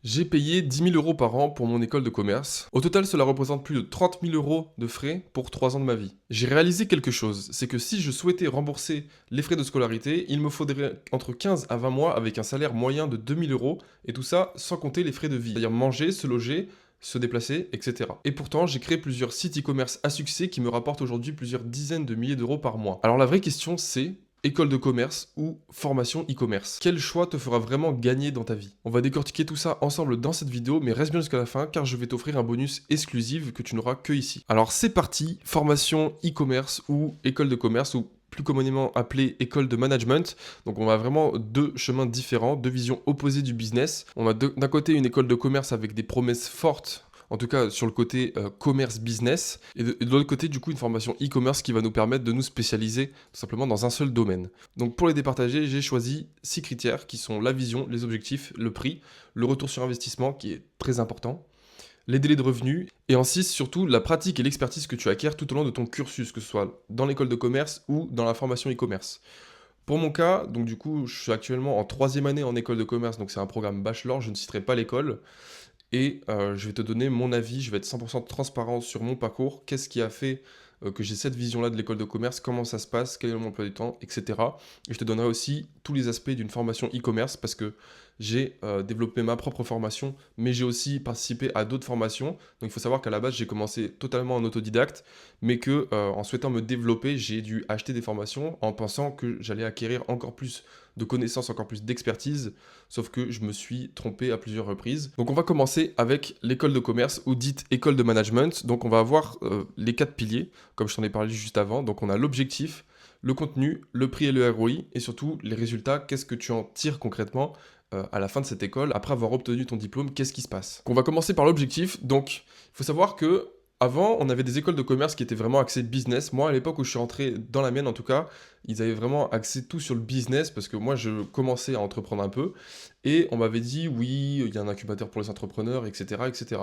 J'ai payé 10 000 € par an pour mon école de commerce. Au total, cela représente plus de 30 000 € de frais pour 3 ans de ma vie. J'ai réalisé quelque chose, c'est que si je souhaitais rembourser les frais de scolarité, il me faudrait entre 15 à 20 mois avec un salaire moyen de 2 000 €, et tout ça sans compter les frais de vie, c'est-à-dire manger, se loger, se déplacer, etc. Et pourtant, j'ai créé plusieurs sites e-commerce à succès qui me rapportent aujourd'hui plusieurs dizaines de milliers d'euros par mois. Alors la vraie question c'est, école de commerce ou formation e-commerce? Quel choix te fera vraiment gagner dans ta vie? On va décortiquer tout ça ensemble dans cette vidéo, mais reste bien jusqu'à la fin car je vais t'offrir un bonus exclusif que tu n'auras que ici. Alors c'est parti, formation e-commerce ou école de commerce ou plus communément appelée école de management. Donc on a vraiment deux chemins différents, deux visions opposées du business. On a d'un côté une école de commerce avec des promesses fortes, en tout cas sur le côté commerce business, et de l'autre côté du coup une formation e-commerce qui va nous permettre de nous spécialiser tout simplement dans un seul domaine. Donc pour les départager, j'ai choisi 6 critères qui sont la vision, les objectifs, le prix, le retour sur investissement qui est très important, les délais de revenus, et en 6 surtout la pratique et l'expertise que tu acquiers tout au long de ton cursus, que ce soit dans l'école de commerce ou dans la formation e-commerce. Pour mon cas, donc du coup, je suis actuellement en 3e année en école de commerce, donc c'est un programme bachelor, je ne citerai pas l'école. Et je vais te donner mon avis, je vais être 100% transparent sur mon parcours, qu'est-ce qui a fait que j'ai cette vision-là de l'école de commerce, comment ça se passe, quel est mon emploi du temps, etc. Et je te donnerai aussi tous les aspects d'une formation e-commerce parce que j'ai développé ma propre formation, mais j'ai aussi participé à d'autres formations. Donc il faut savoir qu'à la base, j'ai commencé totalement en autodidacte, mais que en souhaitant me développer, j'ai dû acheter des formations en pensant que j'allais acquérir encore plus de connaissances, encore plus d'expertise, sauf que je me suis trompé à plusieurs reprises. Donc on va commencer avec l'école de commerce ou dite école de management. Donc on va avoir les 4 piliers, comme je t'en ai parlé juste avant. Donc on a l'objectif, le contenu, le prix et le ROI, et surtout les résultats, qu'est-ce que tu en tires concrètement à la fin de cette école, après avoir obtenu ton diplôme, qu'est-ce qui se passe? On va commencer par l'objectif. Donc il faut savoir que avant, on avait des écoles de commerce qui étaient vraiment axées business. Moi, à l'époque où je suis rentré dans la mienne, en tout cas, ils avaient vraiment axé tout sur le business parce que moi, je commençais à entreprendre un peu. Et on m'avait dit, oui, il y a un incubateur pour les entrepreneurs, etc., etc.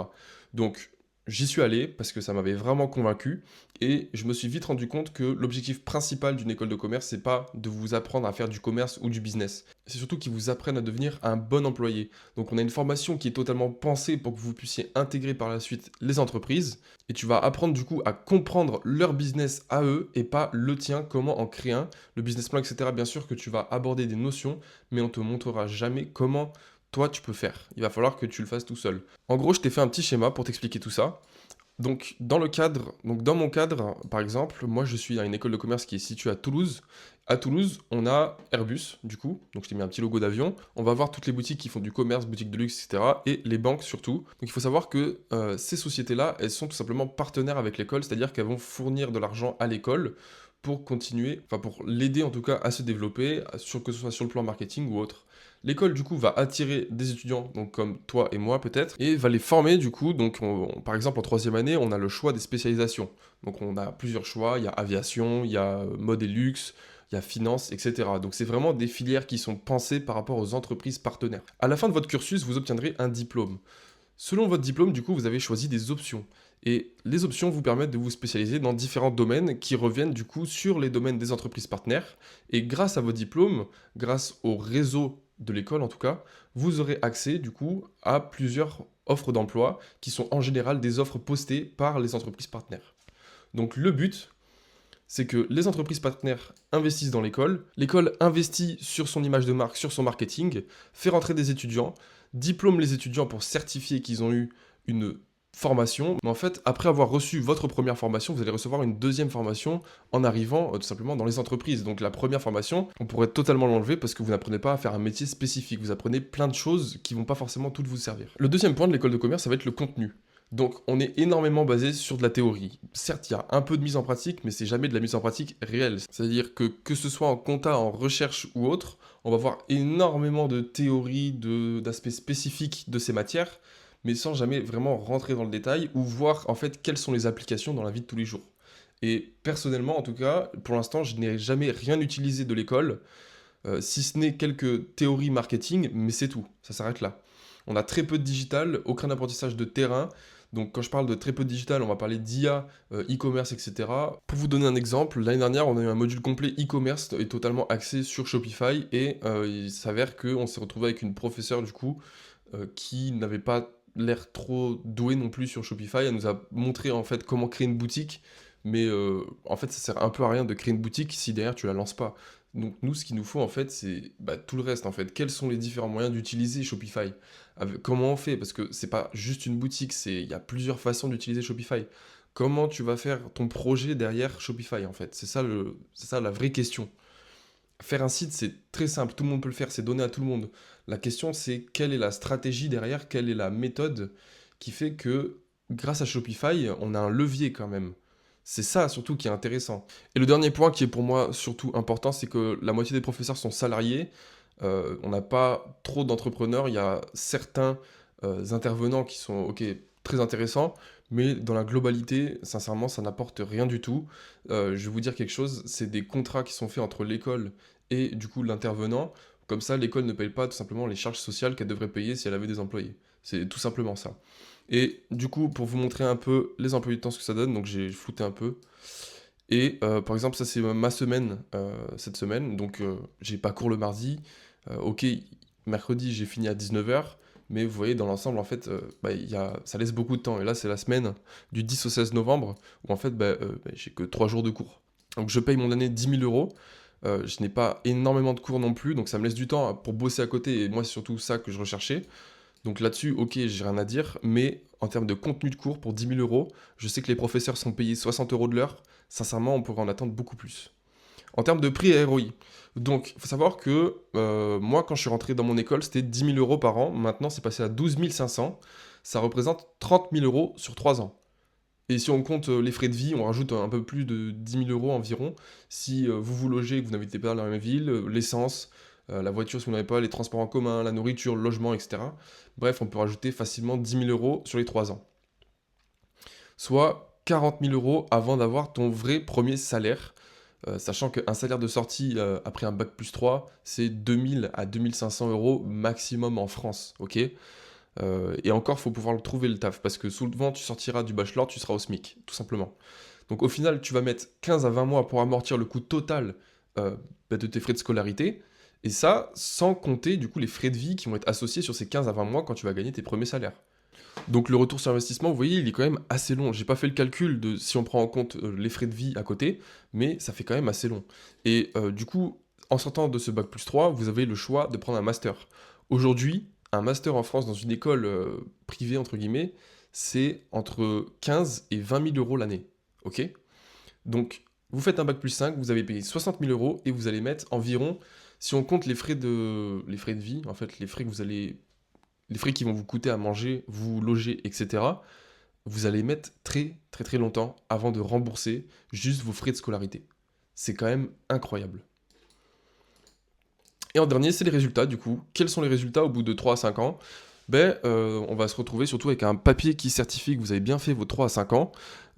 Donc, j'y suis allé parce que ça m'avait vraiment convaincu. Et je me suis vite rendu compte que l'objectif principal d'une école de commerce, c'est pas de vous apprendre à faire du commerce ou du business. C'est surtout qu'ils vous apprennent à devenir un bon employé. Donc, on a une formation qui est totalement pensée pour que vous puissiez intégrer par la suite les entreprises. Et tu vas apprendre du coup à comprendre leur business à eux et pas le tien, comment en créer un, le business plan, etc. Bien sûr que tu vas aborder des notions, mais on te montrera jamais comment toi tu peux faire. Il va falloir que tu le fasses tout seul. En gros, je t'ai fait un petit schéma pour t'expliquer tout ça. Donc, dans mon cadre, par exemple, moi je suis à une école de commerce qui est située à Toulouse. À Toulouse, on a Airbus, du coup, donc je t'ai mis un petit logo d'avion. On va voir toutes les boutiques qui font du commerce, boutiques de luxe, etc. Et les banques surtout. Donc il faut savoir que ces sociétés-là, elles sont tout simplement partenaires avec l'école, c'est-à-dire qu'elles vont fournir de l'argent à l'école pour continuer, enfin pour l'aider en tout cas à se développer, que ce soit sur le plan marketing ou autre. L'école du coup va attirer des étudiants, donc comme toi et moi peut-être, et va les former du coup. Donc par exemple en 3e année, on a le choix des spécialisations. Donc on a plusieurs choix, il y a aviation, il y a mode et luxe, il y a finance, etc. Donc c'est vraiment des filières qui sont pensées par rapport aux entreprises partenaires. À la fin de votre cursus, vous obtiendrez un diplôme. Selon votre diplôme, du coup, vous avez choisi des options. Et les options vous permettent de vous spécialiser dans différents domaines qui reviennent du coup sur les domaines des entreprises partenaires. Et grâce à vos diplômes, grâce au réseau de l'école en tout cas, vous aurez accès du coup à plusieurs offres d'emploi qui sont en général des offres postées par les entreprises partenaires. Donc le but, c'est que les entreprises partenaires investissent dans l'école investit sur son image de marque, sur son marketing, fait rentrer des étudiants, diplôme les étudiants pour certifier qu'ils ont eu une formation. Mais en fait, après avoir reçu votre première formation, vous allez recevoir une deuxième formation en arrivant tout simplement dans les entreprises. Donc la première formation, on pourrait totalement l'enlever parce que vous n'apprenez pas à faire un métier spécifique. Vous apprenez plein de choses qui vont pas forcément toutes vous servir. Le deuxième point de l'école de commerce, ça va être le contenu. Donc on est énormément basé sur de la théorie. Certes, il y a un peu de mise en pratique, mais c'est jamais de la mise en pratique réelle. C'est-à-dire que ce soit en compta, en recherche ou autre, on va voir énormément de théories, d'aspects spécifiques de ces matières, mais sans jamais vraiment rentrer dans le détail ou voir en fait quelles sont les applications dans la vie de tous les jours. Et personnellement, en tout cas, pour l'instant, je n'ai jamais rien utilisé de l'école, si ce n'est quelques théories marketing, mais c'est tout, ça s'arrête là. On a très peu de digital, aucun apprentissage de terrain. Donc quand je parle de très peu de digital, on va parler d'IA, e-commerce, etc. Pour vous donner un exemple, l'année dernière, on a eu un module complet e-commerce et totalement axé sur Shopify. Et il s'avère qu'on s'est retrouvé avec une professeure du coup qui n'avait pas l'air trop douée non plus sur Shopify. Elle nous a montré en fait comment créer une boutique, mais en fait ça sert un peu à rien de créer une boutique si derrière tu la lances pas. Donc nous, ce qu'il nous faut en fait, c'est bah, tout le reste en fait. Quels sont les différents moyens d'utiliser Shopify? Comment on fait? Parce que c'est pas juste une boutique, il y a plusieurs façons d'utiliser Shopify. Comment tu vas faire ton projet derrière Shopify en fait? C'est ça la vraie question. Faire un site, c'est très simple, tout le monde peut le faire, c'est donné à tout le monde. La question, c'est quelle est la stratégie derrière, quelle est la méthode qui fait que grâce à Shopify, on a un levier quand même. C'est ça surtout qui est intéressant. Et le dernier point qui est pour moi surtout important, c'est que la moitié des professeurs sont salariés. On n'a pas trop d'entrepreneurs. Il y a certains intervenants qui sont ok, très intéressants, mais dans la globalité, sincèrement, ça n'apporte rien du tout. Je vais vous dire quelque chose, c'est des contrats qui sont faits entre l'école et du coup l'intervenant. Comme ça, l'école ne paye pas tout simplement les charges sociales qu'elle devrait payer si elle avait des employés. C'est tout simplement ça. Et du coup, pour vous montrer un peu les emplois du temps, ce que ça donne, donc j'ai flouté un peu. Et par exemple, ça c'est ma semaine, cette semaine. Donc j'ai pas cours le mardi. Ok, mercredi j'ai fini à 19 h. Mais vous voyez, dans l'ensemble, en fait, bah, ça laisse beaucoup de temps. Et là, c'est la semaine du 10 au 16 novembre, où en fait, bah, j'ai que 3 jours de cours. Donc je paye mon année 10 000 euros. Je n'ai pas énormément de cours non plus, donc ça me laisse du temps pour bosser à côté. Et moi, c'est surtout ça que je recherchais. Donc là-dessus, ok, j'ai rien à dire, mais en termes de contenu de cours pour 10 000 euros, je sais que les professeurs sont payés 60 euros de l'heure. Sincèrement, on pourrait en attendre beaucoup plus. En termes de prix et ROI, donc il faut savoir que moi, quand je suis rentré dans mon école, c'était 10 000 euros par an. Maintenant, c'est passé à 12 500. Ça représente 30 000 euros sur 3 ans. Et si on compte les frais de vie, on rajoute un peu plus de 10 000 euros environ. Si vous vous logez, que vous n'habitez pas dans la même ville, l'essence, la voiture si vous n'avez pas, les transports en commun, la nourriture, le logement, etc. Bref, on peut rajouter facilement 10 000 euros sur les 3 ans. Soit 40 000 euros avant d'avoir ton vrai premier salaire. Sachant qu'un salaire de sortie après un bac plus 3, c'est 2 000 à 2 500 euros maximum en France, ok? Et encore, il faut pouvoir le trouver le taf, parce que souvent tu sortiras du bachelor, tu seras au SMIC, tout simplement. Donc au final, tu vas mettre 15 à 20 mois pour amortir le coût total de tes frais de scolarité, et ça sans compter du coup les frais de vie qui vont être associés sur ces 15 à 20 mois quand tu vas gagner tes premiers salaires. Donc le retour sur investissement, vous voyez, il est quand même assez long. J'ai pas fait le calcul de si on prend en compte les frais de vie à côté, mais ça fait quand même assez long. Et du coup, en sortant de ce bac plus 3, vous avez le choix de prendre un master. Aujourd'hui, un master en France dans une école privée, entre guillemets, c'est entre 15 et 20 000 euros l'année. Ok? Donc, vous faites un bac plus 5, vous avez payé 60 000 euros et vous allez mettre environ, si on compte les frais de vie, en fait, les frais qui vont vous coûter à manger, vous loger, etc., vous allez mettre très très très longtemps avant de rembourser juste vos frais de scolarité. C'est quand même incroyable. Et en dernier, c'est les résultats du coup. Quels sont les résultats au bout de 3 à 5 ans? On va se retrouver surtout avec un papier qui certifie que vous avez bien fait vos 3 à 5 ans,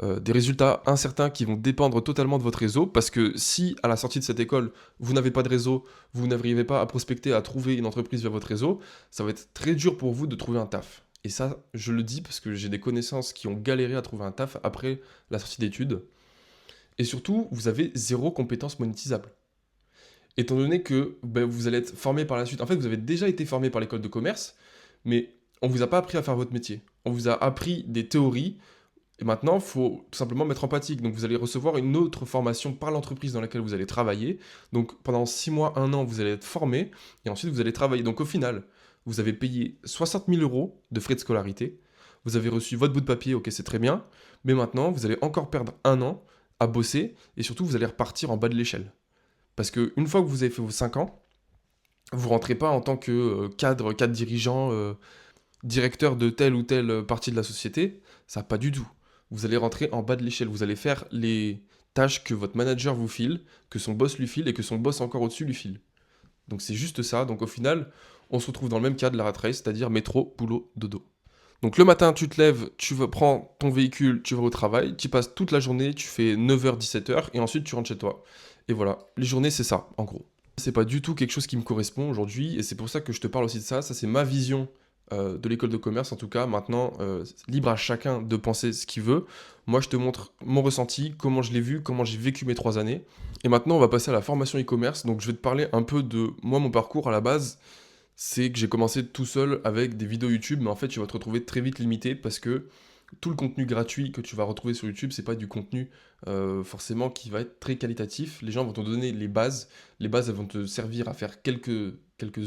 des résultats incertains qui vont dépendre totalement de votre réseau, parce que si à la sortie de cette école, vous n'avez pas de réseau, vous n'arrivez pas à prospecter, à trouver une entreprise via votre réseau, ça va être très dur pour vous de trouver un taf. Et ça, je le dis parce que j'ai des connaissances qui ont galéré à trouver un taf après la sortie d'études. Et surtout, vous avez zéro compétence monétisable. Étant donné que vous allez être formé par la suite. En fait, vous avez déjà été formé par l'école de commerce, mais on ne vous a pas appris à faire votre métier. On vous a appris des théories, et maintenant, il faut tout simplement mettre en pratique. Donc, vous allez recevoir une autre formation par l'entreprise dans laquelle vous allez travailler. Donc, pendant 6 mois, 1 an, vous allez être formé, et ensuite, vous allez travailler. Donc, au final, vous avez payé 60 000 euros de frais de scolarité, vous avez reçu votre bout de papier, ok, c'est très bien, mais maintenant, vous allez encore perdre 1 an à bosser, et surtout, vous allez repartir en bas de l'échelle. Parce qu'une fois que vous avez fait vos 5 ans, vous rentrez pas en tant que cadre dirigeant, directeur de telle ou telle partie de la société, ça pas du tout. Vous allez rentrer en bas de l'échelle, vous allez faire les tâches que votre manager vous file, que son boss lui file et que son boss encore au-dessus lui file. Donc c'est juste ça, donc au final, on se retrouve dans le même cas de la rat race, c'est-à-dire métro, boulot, dodo. Donc le matin, tu te lèves, prends ton véhicule, tu vas au travail, tu passes toute la journée, tu fais 9 h 17 h et ensuite tu rentres chez toi. Et voilà, les journées c'est ça, en gros. C'est pas du tout quelque chose qui me correspond aujourd'hui, et c'est pour ça que je te parle aussi de ça. Ça, c'est ma vision de l'école de commerce, en tout cas. Maintenant, libre à chacun de penser ce qu'il veut. Moi, je te montre mon ressenti, comment je l'ai vu, comment j'ai vécu mes 3 années. Et maintenant, on va passer à la formation e-commerce. Donc, je vais te parler un peu de moi, mon parcours à la base. c'est que j'ai commencé tout seul avec des vidéos YouTube, mais en fait, tu vas te retrouver très vite limité parce que tout le contenu gratuit que tu vas retrouver sur YouTube, c'est pas du contenu forcément qui va être très qualitatif. Les gens vont te donner les bases. Les bases, elles vont te servir à faire quelques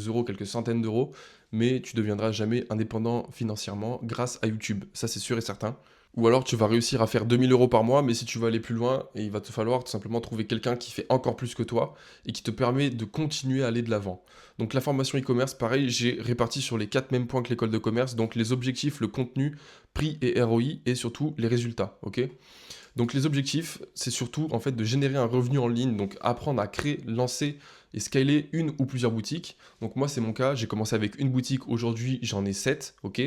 euros, quelques centaines d'euros, mais tu deviendras jamais indépendant financièrement grâce à YouTube. Ça, c'est sûr et certain. Ou alors tu vas réussir à faire 2 000 € par mois, mais si tu veux aller plus loin, il va te falloir tout simplement trouver quelqu'un qui fait encore plus que toi et qui te permet de continuer à aller de l'avant. Donc la formation e-commerce, pareil, j'ai réparti sur les 4 mêmes points que l'école de commerce, donc les objectifs, le contenu, prix et ROI, et surtout les résultats, ok? Donc les objectifs, c'est surtout en fait de générer un revenu en ligne, donc apprendre à créer, lancer et scaler une ou plusieurs boutiques. Donc moi c'est mon cas, j'ai commencé avec une boutique, aujourd'hui j'en ai 7, ok?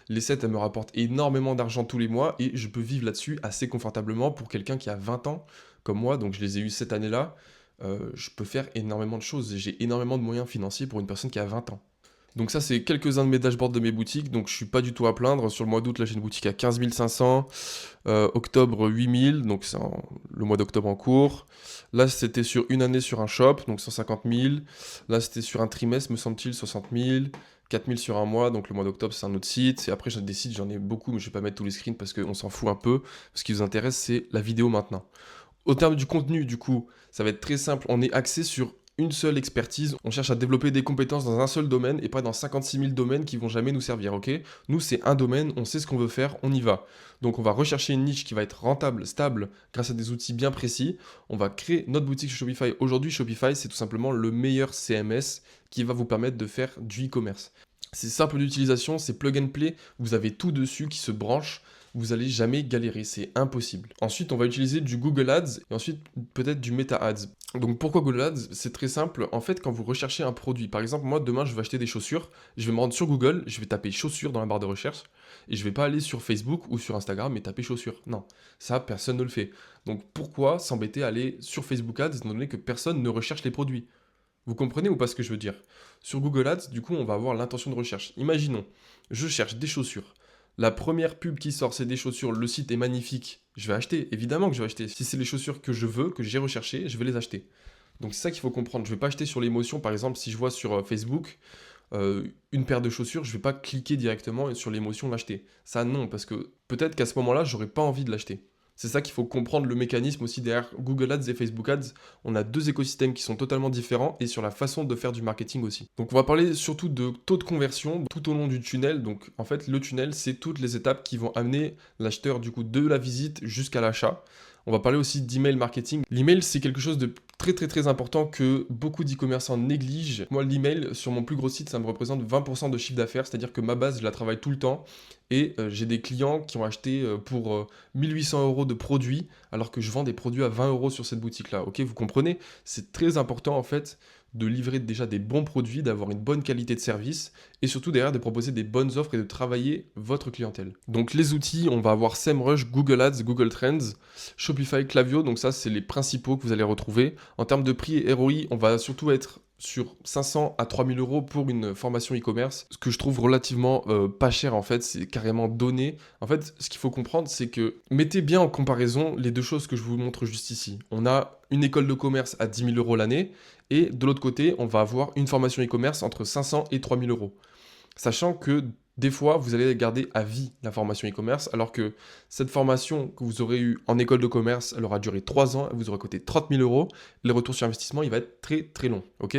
Les 7 elles me rapportent énormément d'argent tous les mois et je peux vivre là-dessus assez confortablement pour quelqu'un qui a 20 ans comme moi, donc je les ai eu cette année-là. Je peux faire énormément de choses et j'ai énormément de moyens financiers pour une personne qui a 20 ans. Donc ça, c'est quelques-uns de mes dashboards de mes boutiques, donc je suis pas du tout à plaindre. Sur le mois d'août, là, j'ai une boutique à 15 500, octobre 8 000, donc c'est le mois d'octobre en cours. Là, c'était sur une année sur un shop, donc 150 000. Là, c'était sur un trimestre, me semble-t-il, 60 000. 4 000 sur un mois, donc le mois d'octobre, c'est un autre site. Et après, j'ai des sites, j'en ai beaucoup, mais je vais pas mettre tous les screens parce qu'on s'en fout un peu. Ce qui vous intéresse, c'est la vidéo maintenant. Au terme du contenu, du coup, ça va être très simple. On est axé sur une seule expertise. On cherche à développer des compétences dans un seul domaine et pas dans 56 000 domaines qui vont jamais nous servir, ok? Nous, c'est un domaine, on sait ce qu'on veut faire, on y va. Donc, on va rechercher une niche qui va être rentable, stable, grâce à des outils bien précis. On va créer notre boutique sur Shopify. Aujourd'hui, Shopify, c'est tout simplement le meilleur CMS qui va vous permettre de faire du e-commerce. C'est simple d'utilisation, c'est plug and play, vous avez tout dessus qui se branche, vous allez jamais galérer, c'est impossible. Ensuite, on va utiliser du Google Ads et ensuite peut-être du Meta Ads. Donc pourquoi Google Ads? C'est très simple. En fait, quand vous recherchez un produit, par exemple, moi demain je vais acheter des chaussures, je vais me rendre sur Google, je vais taper chaussures dans la barre de recherche et je vais pas aller sur Facebook ou sur Instagram et taper chaussures. Non, ça personne ne le fait. Donc pourquoi s'embêter à aller sur Facebook Ads étant donné que personne ne recherche les produits? Vous comprenez ou pas ce que je veux dire? Sur Google Ads, du coup, on va avoir l'intention de recherche. Imaginons, je cherche des chaussures. La première pub qui sort, c'est des chaussures. Le site est magnifique. Je vais acheter. Évidemment que je vais acheter. Si c'est les chaussures que je veux, que j'ai recherchées, je vais les acheter. Donc c'est ça qu'il faut comprendre. Je ne vais pas acheter sur l'émotion. Par exemple, si je vois sur Facebook une paire de chaussures, je ne vais pas cliquer directement sur l'émotion l'acheter. Ça non, parce que peut-être qu'à ce moment-là, j'aurais pas envie de l'acheter. C'est ça qu'il faut comprendre le mécanisme aussi derrière Google Ads et Facebook Ads. On a deux écosystèmes qui sont totalement différents et sur la façon de faire du marketing aussi. Donc on va parler surtout de taux de conversion tout au long du tunnel. Donc en fait le tunnel c'est toutes les étapes qui vont amener l'acheteur du coup de la visite jusqu'à l'achat. On va parler aussi d'email marketing. L'email, c'est quelque chose de très important que beaucoup d'e-commerçants négligent. Moi, l'email, sur mon plus gros site, ça me représente 20% de chiffre d'affaires, c'est-à-dire que ma base, je la travaille tout le temps. Et j'ai des clients qui ont acheté pour 1800 € de produits, alors que je vends des produits à 20 € sur cette boutique-là. Ok, vous comprenez? C'est très important en fait de livrer déjà des bons produits, d'avoir une bonne qualité de service et surtout derrière de proposer des bonnes offres et de travailler votre clientèle. Donc les outils, on va avoir SEMrush, Google Ads, Google Trends, Shopify, Klaviyo, donc ça c'est les principaux que vous allez retrouver. En termes de prix et ROI, on va surtout être sur 500 à 3000 € pour une formation e-commerce, ce que je trouve relativement pas cher en fait, c'est carrément donné. En fait, ce qu'il faut comprendre, c'est que mettez bien en comparaison les deux choses que je vous montre juste ici. On a une école de commerce à 10 000 € l'année, et de l'autre côté, on va avoir une formation e-commerce entre 500 et 3000 €. Sachant que des fois, vous allez garder à vie la formation e-commerce, alors que cette formation que vous aurez eue en école de commerce, elle aura duré 3 ans, elle vous aura coûté 30 000 €. Le retour sur investissement, il va être très long. Ok?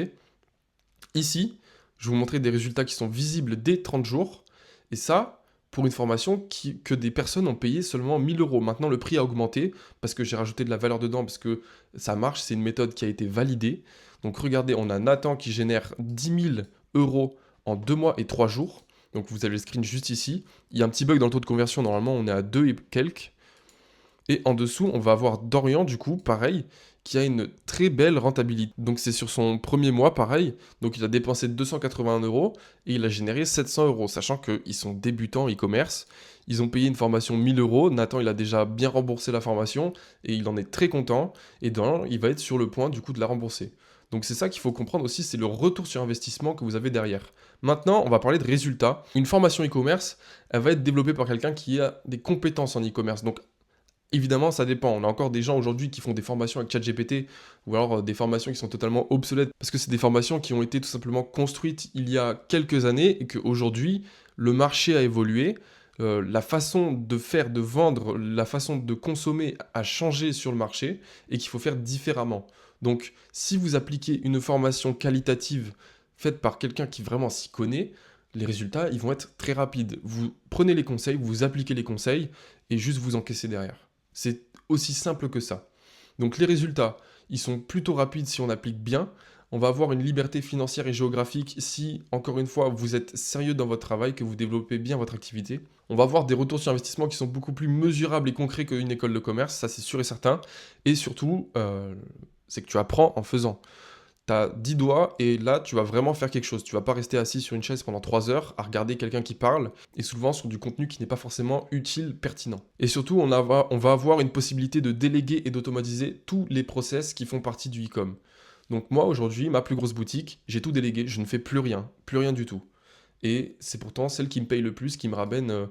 Ici, je vais vous montrer des résultats qui sont visibles dès 30 jours. Et ça, pour une formation que des personnes ont payé seulement 1000 €. Maintenant, le prix a augmenté parce que j'ai rajouté de la valeur dedans, parce que ça marche, c'est une méthode qui a été validée. Donc regardez, on a Nathan qui génère 10 000 € en 2 mois et 3 jours. Donc vous avez le screen juste ici. Il y a un petit bug dans le taux de conversion, normalement on est à 2 et quelques. Et en dessous, on va avoir Dorian, du coup, pareil, qui a une très belle rentabilité. Donc c'est sur son premier mois, pareil. Donc il a dépensé 281 € et il a généré 700 €, sachant qu'ils sont débutants e-commerce. Ils ont payé une formation 1000 €. Nathan, il a déjà bien remboursé la formation et il en est très content. Et Dorian, il va être sur le point, du coup, de la rembourser. Donc c'est ça qu'il faut comprendre aussi, c'est le retour sur investissement que vous avez derrière. Maintenant, on va parler de résultats. Une formation e-commerce, elle va être développée par quelqu'un qui a des compétences en e-commerce. Donc Évidemment, ça dépend. On a encore des gens aujourd'hui qui font des formations avec ChatGPT ou alors des formations qui sont totalement obsolètes parce que c'est des formations qui ont été tout simplement construites il y a quelques années et qu'aujourd'hui, le marché a évolué. La façon de faire, de vendre, la façon de consommer a changé sur le marché et qu'il faut faire différemment. Donc, si vous appliquez une formation qualitative faite par quelqu'un qui vraiment s'y connaît, les résultats, ils vont être très rapides. Vous prenez les conseils, vous appliquez les conseils et juste vous encaissez derrière. C'est aussi simple que ça. Donc les résultats, ils sont plutôt rapides si on applique bien. On va avoir une liberté financière et géographique si, encore une fois, vous êtes sérieux dans votre travail, que vous développez bien votre activité. On va avoir des retours sur investissement qui sont beaucoup plus mesurables et concrets qu'une école de commerce, ça c'est sûr et certain. Et surtout, c'est que tu apprends en faisant. Tu as 10 doigts et là, tu vas vraiment faire quelque chose. Tu vas pas rester assis sur une chaise pendant 3 heures à regarder quelqu'un qui parle et souvent sur du contenu qui n'est pas forcément utile, pertinent. Et surtout, on va avoir une possibilité de déléguer et d'automatiser tous les process qui font partie du e-com. Donc moi, aujourd'hui, ma plus grosse boutique, j'ai tout délégué, je ne fais plus rien du tout. Et c'est pourtant celle qui me paye le plus, qui me ramène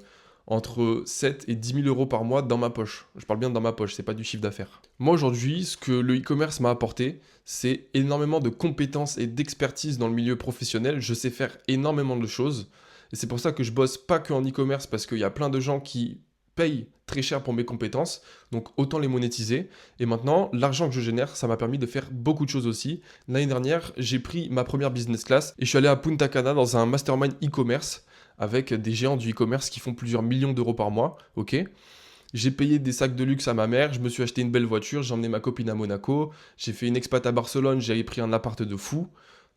entre 7 et 10 000 euros par mois dans ma poche. Je parle bien dans ma poche, c'est pas du chiffre d'affaires. Moi aujourd'hui, ce que le e-commerce m'a apporté, c'est énormément de compétences et d'expertise dans le milieu professionnel. Je sais faire énormément de choses. Et c'est pour ça que je bosse pas que en e-commerce, parce qu'il y a plein de gens qui payent très cher pour mes compétences, donc autant les monétiser. Et maintenant, l'argent que je génère, ça m'a permis de faire beaucoup de choses aussi. L'année dernière, j'ai pris ma première business class et je suis allé à Punta Cana dans un mastermind e-commerce avec des géants du e-commerce qui font plusieurs millions d'euros par mois, ok. J'ai payé des sacs de luxe à ma mère, je me suis acheté une belle voiture, j'ai emmené ma copine à Monaco, j'ai fait une expat à Barcelone, j'ai pris un appart de fou.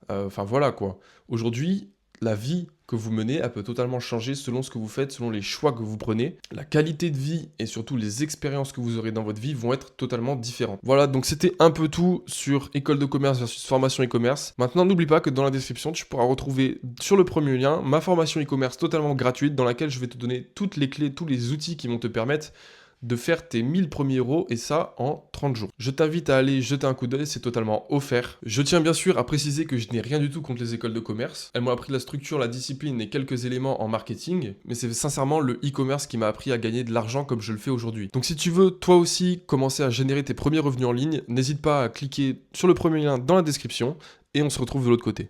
Enfin voilà quoi. Aujourd'hui, la vie que vous menez, elle peut totalement changer selon ce que vous faites, selon les choix que vous prenez. La qualité de vie et surtout les expériences que vous aurez dans votre vie vont être totalement différentes. Voilà, donc c'était un peu tout sur école de commerce versus formation e-commerce. Maintenant, n'oublie pas que dans la description, tu pourras retrouver sur le premier lien ma formation e-commerce totalement gratuite dans laquelle je vais te donner toutes les clés, tous les outils qui vont te permettre de faire tes 1000 premiers euros et ça en 30 jours. Je t'invite à aller jeter un coup d'œil, c'est totalement offert. Je tiens bien sûr à préciser que je n'ai rien du tout contre les écoles de commerce. Elles m'ont appris la structure, la discipline et quelques éléments en marketing, mais c'est sincèrement le e-commerce qui m'a appris à gagner de l'argent comme je le fais aujourd'hui. Donc si tu veux toi aussi commencer à générer tes premiers revenus en ligne, n'hésite pas à cliquer sur le premier lien dans la description et on se retrouve de l'autre côté.